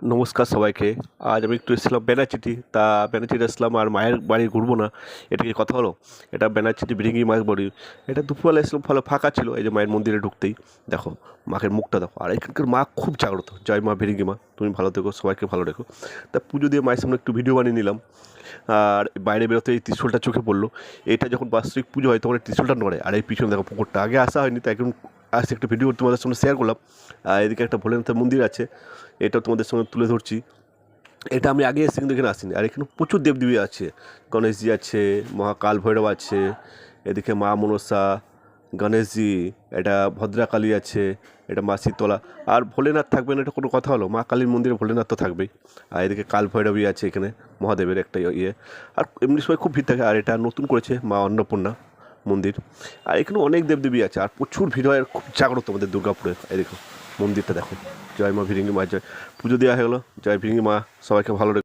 নমস্কার সবাইকে। আজ আমি একটু এসেছিলাম বেনাচিটি। তা বেনাচিটি আসলাম আর মায়ের বাড়ি ঘুরবো না, এটা কি কথা হলো? এটা বেনাচিটি বিরিঙ্গি মায়ের বাড়ি। এটা দুপুরবেলা এসেছিলাম, ভালো ফাঁকা ছিল। এই যে মায়ের মন্দিরে ঢুকতেই দেখো মাকে মুখটা দেখো। আর এখানকার মা খুব জাগ্রত। জয় মা বিরিঙ্গি মা, তুমি ভালো থেকো, সবাইকে ভালো রেখো। তা পুজো দিয়ে মায়ের সামনে একটু ভিডিও বানিয়ে নিলাম। আর বাইরে বেরোতে এই ত্রিশূলটা চোখে পড়লো। এটা যখন বাৎসরিক পুজো হয় তখন এই ত্রিশূলটা নড়ে। আর এই পিছনে দেখো পুকুরটা, আগে আসা হয়নি, তাই এখন আসছে, একটু ভিডিও তোমাদের সঙ্গে শেয়ার করলাম। আর এদিকে একটা ভোলেনাথের মন্দির আছে, এটাও তোমাদের সঙ্গে তুলে ধরছি। এটা আমি আগে এসেছি কিন্তু এখানে আসিনি। আর এখানে প্রচুর দেবদেবী আছে, গণেশজি আছে, মহাকাল ভৈরব আছে, এদিকে মা মনসা, গণেশজি, এটা ভদ্রাকালী আছে, এটা মা শীতলা। আর ভোলেনাথ থাকবে না এটা কোনো কথা হলো? মা কালীর মন্দিরে ভোলেনাথ তো থাকবেই। আর এদিকে কাল ভৈরবী আছে এখানে, মহাদেবের একটা ইয়ে। আর এমনি সময় খুব ভিড় থাকে। আর এটা নতুন করেছে মা অন্নপূর্ণা মন্দির। আর এখানে অনেক দেবদেবী আছে, আর প্রচুর ভিড় হয়, আর খুব জাগ্রত আমাদের দুর্গাপুরে। এই দেখো মন্দিরটা দেখো। জয় মা ভিরিঙ্গি মা জয়। পুজো দেওয়া হয়ে গেলো। জয় ভিরিঙ্গি মা, সবাইকে ভালো রেখো।